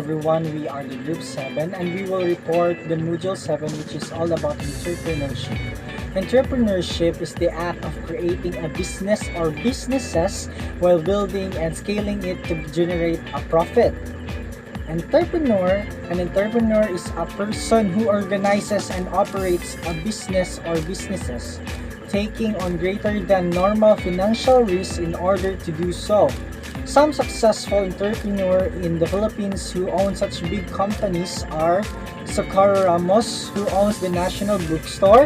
everyone, we are the Group 7 and we will report the Module 7, which is all about entrepreneurship. Entrepreneurship is the act of creating a business or businesses while building and scaling it to generate a profit. An entrepreneur is a person who organizes and operates a business or businesses, taking on greater than normal financial risks in order to do so. Some successful entrepreneurs in the Philippines who own such big companies are Socorro Ramos, who owns the National Bookstore,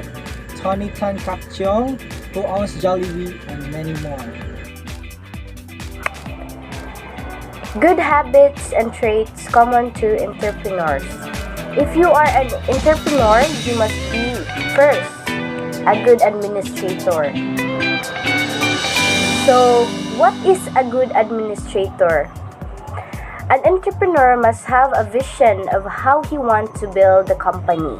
Tony Tan Kaktiong, who owns Jollibee, and many more. Good habits and traits common to entrepreneurs. If you are an entrepreneur, you must be, first, a good administrator. So, what is a good administrator? An entrepreneur must have a vision of how he wants to build the company.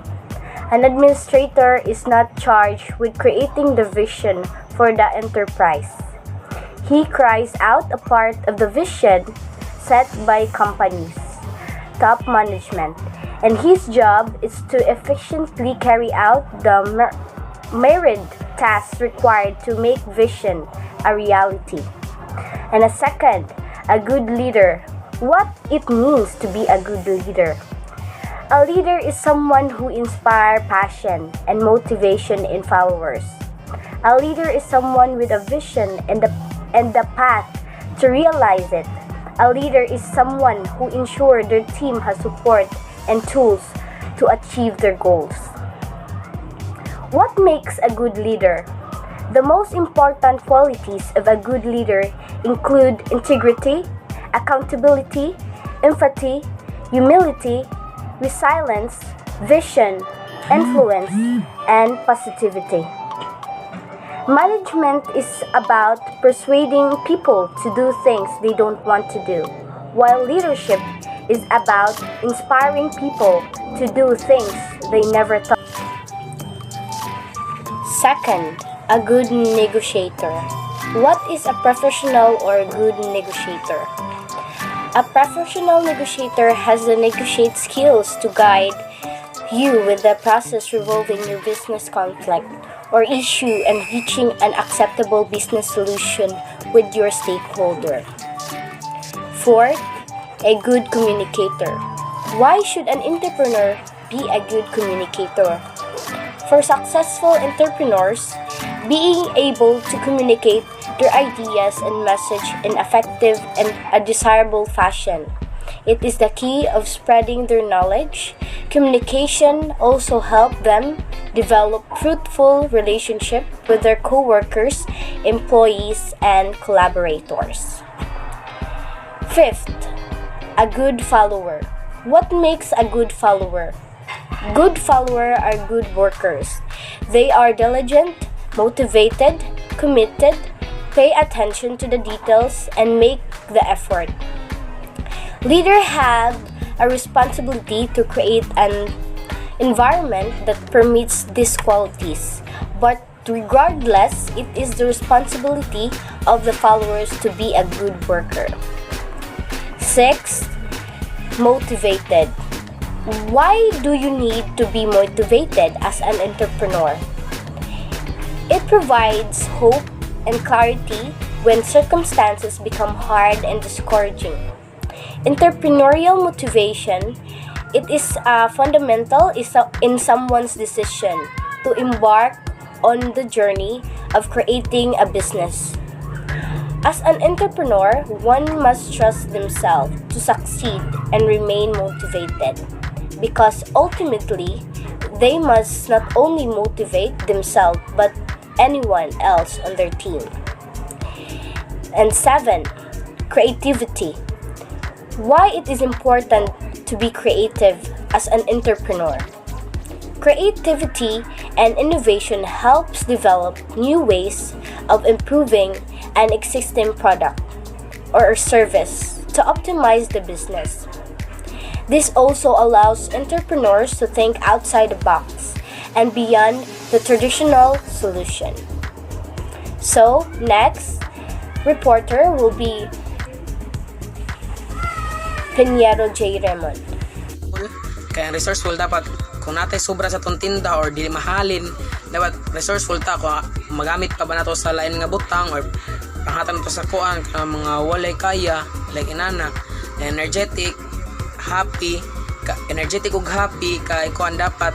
An administrator is not charged with creating the vision for the enterprise. He carries out a part of the vision set by companies, top management, and his job is to efficiently carry out the myriad tasks required to make vision a reality. And a second, a good leader. What it means to be a good leader. A leader is someone who inspires passion and motivation in followers. A leader is someone with a vision and the path to realize it. A leader is someone who ensures their team has support and tools to achieve their goals. What makes a good leader? The most important qualities of a good leader include integrity, accountability, empathy, humility, resilience, vision, influence, and positivity. Management is about persuading people to do things they don't want to do, while leadership is about inspiring people to do things they never thought. Second, a good negotiator. What is a professional or good negotiator? A professional negotiator has the negotiate skills to guide you with the process revolving your business conflict or issue and reaching an acceptable business solution with your stakeholder. Fourth, a good communicator. Why should an entrepreneur be a good communicator? For successful entrepreneurs, being able to communicate their ideas and message in effective and a desirable fashion. It is the key of spreading their knowledge. Communication also helps them develop fruitful relationships with their co-workers, employees, and collaborators. Fifth, a good follower. What makes a good follower? Good followers are good workers. They are diligent, motivated, committed, pay attention to the details, and make the effort. Leaders have a responsibility to create an environment that permits these qualities, but regardless, it is the responsibility of the followers to be a good worker. Sixth, motivated. Why do you need to be motivated as an entrepreneur? It provides hope and clarity when circumstances become hard and discouraging. Entrepreneurial motivation, it is fundamental in someone's decision to embark on the journey of creating a business. As an entrepreneur, one must trust themselves to succeed and remain motivated, because ultimately, they must not only motivate themselves but anyone else on their team. And 7, creativity. Why it is important to be creative as an entrepreneur? Creativity and innovation helps develop new ways of improving an existing product or service to optimize the business. This also allows entrepreneurs to think outside the box and beyond the traditional solution. So, next, reporter will be Pinheiro J. Raymond. Kaya resourceful dapat kung natay sobra sa tong tinda or dili mahalin, dapat resourceful ta kung magamit pa ba nato sa lain nga butang or panghatan nato sa kuan mga walay kaya like inana energetic ug happy kay kuan dapat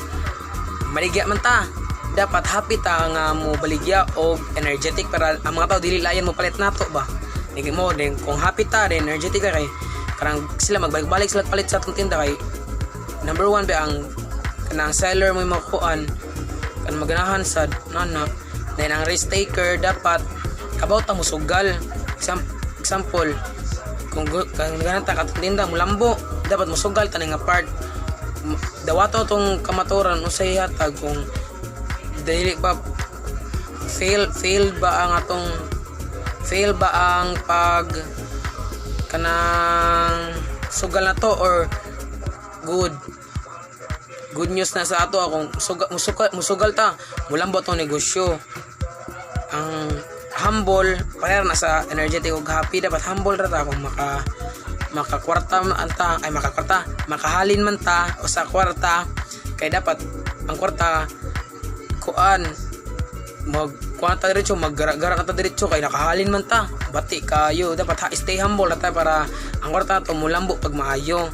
maligya man ta, dapat happy ta nga mo baligya og energetic para ang mga tao dili layan mo palit nato ba nigi mo din kung happy ta din energetic ka kay karang sila magbalik sila palit sa atong tinda kay number 1 ba ang kanang seller mo makuan kan maganahan sa nana then ang risk taker dapat kabaw ta mo sugal example kung ganang ta katong tinda mo lambo dapat mo sugal ta nga part dawato tong kamaturan usay hatag kung dili ba fail ba ang pag kanang sugal na to or good news na sa ato kung musugal ta mulambo tong negosyo. Ang humble pareha na sa energetic ug happy, dapat humble ra ta kung makahalin man ta o sa kwarta kay dapat ang kwarta kuan ta diretso maggara ka ta diretso kay nakahalin man ta bati kayo, dapat stay humble ta para ang kwarta to mulambo pag maayo.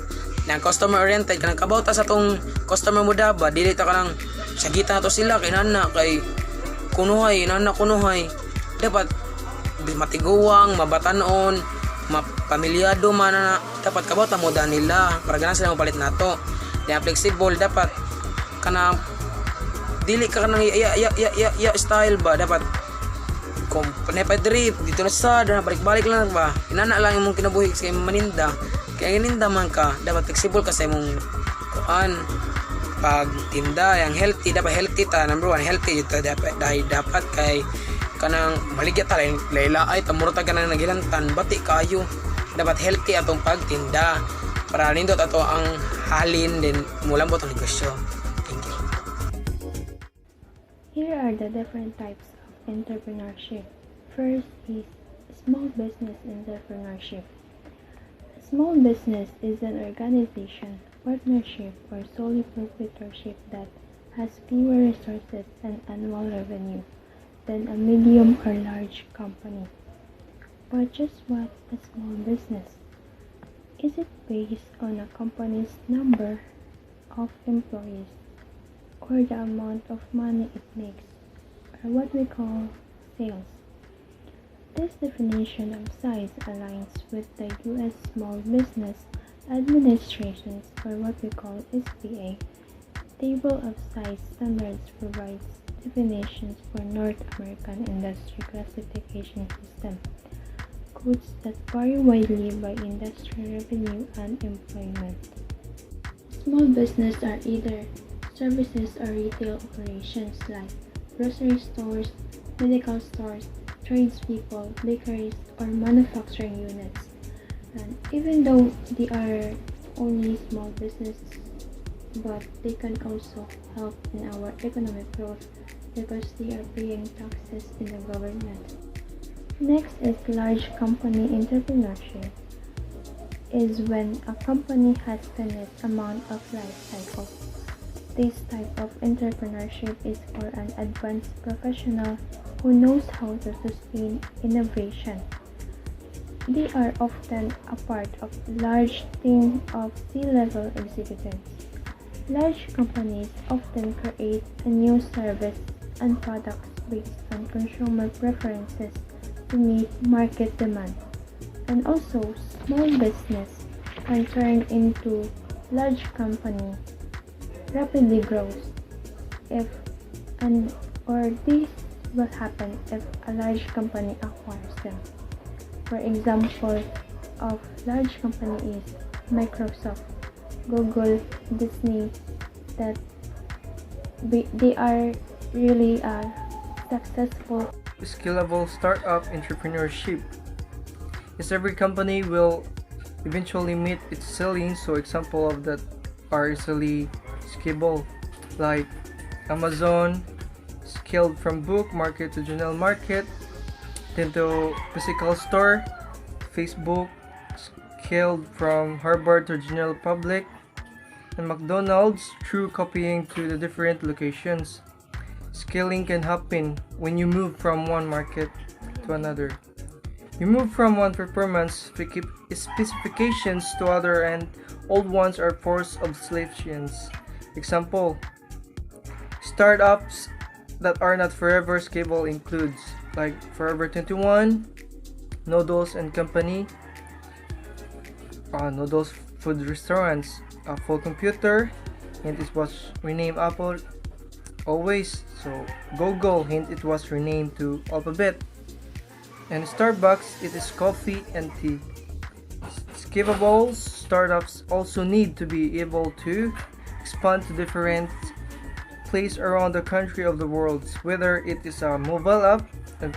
Nang customer oriented kanang kabaw ta sa tong customer mo daba dili ta kanang sagita to sila kay nana kay kunuhay dapat matiguwang mabatanon pamilyado man na dapat kabaw ta mo nila para ganan sila mapalit nato. Kaya flexible dapat kana dili ka kanang ya style ba dapat kung panay-padrip dito na sa balik-balik lang ba inana lang imong kinabuhi sa maninda kaya gininda man ka dapat flexible ka sa imong kuan pag tinda yang healthy dapat healthy ta number 1 healthy ito dapat kay kanang maligya ta layla ay tamurta ka nang naghilantan bati kayo dapat healthy atong pagtinda para nindot ato ang halin din mulambot ang negosyo. Thank you. Here are the different types of entrepreneurship. First is small business entrepreneurship. A small business is an organization, partnership, or sole proprietorship that has fewer resources and annual revenue than a medium or large company. But just what a small business? Is it based on a company's number of employees or the amount of money it makes, or what we call sales? This definition of size aligns with the U.S. Small Business Administration's, or what we call SBA, Table of Size Standards provides definitions for North American Industry Classification System, codes that vary widely by industry revenue and employment. Small business are either services or retail operations like grocery stores, medical stores, tradespeople, bakeries, or manufacturing units. And even though they are only small businesses, but they can also help in our economic growth because they are paying taxes in the government. Next is large company entrepreneurship. Is when a company has finite amount of life cycle. This type of entrepreneurship is for an advanced professional who knows how to sustain innovation. They are often a part of large team of C-level executives. Large companies often create a new service and products based on consumer preferences to meet market demand. And also, small business can turn into large company rapidly grows this will happen if a large company acquires them. For example, of large company is Microsoft, Google, Disney, that they are really successful. Scalable startup entrepreneurship is every company will eventually meet its ceiling, so example of that are easily scalable, like Amazon scaled from book market to general market, then to physical store. Facebook scaled from Harvard to general public, and McDonald's through copying to the different locations. Scaling can happen when you move from one market to another. You move from one performance specifications to other, and old ones are forced obsolescence. Example: startups that are not forever scalable includes like Forever 21, Noodles and Company, Noodles Food Restaurants, Full Computer, hint it was renamed Apple Always, so Google, hint it was renamed to Alphabet, and Starbucks, it is coffee and tea. Skippable startups also need to be able to expand to different places around the country of the world, whether it is a mobile app, and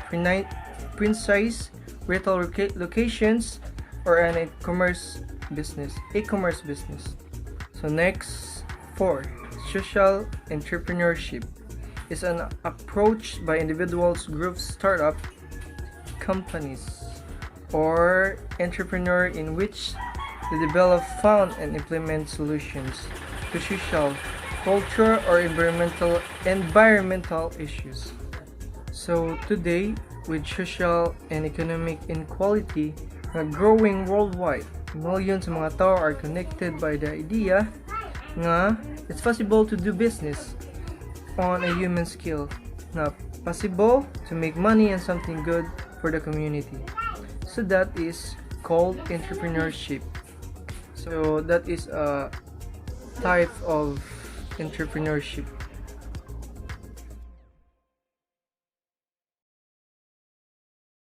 print-size retail locations, or an e-commerce business. So next, 4. Social entrepreneurship is an approach by individuals, groups, startup companies, or entrepreneur in which they develop, found, and implement solutions to social, culture, or environmental issues. So today, with social and economic inequality growing worldwide, millions of mga tao are connected by the idea nga it's possible to do business on a human scale, na possible to make money and something good for the community. So that is called entrepreneurship. So that is a type of entrepreneurship.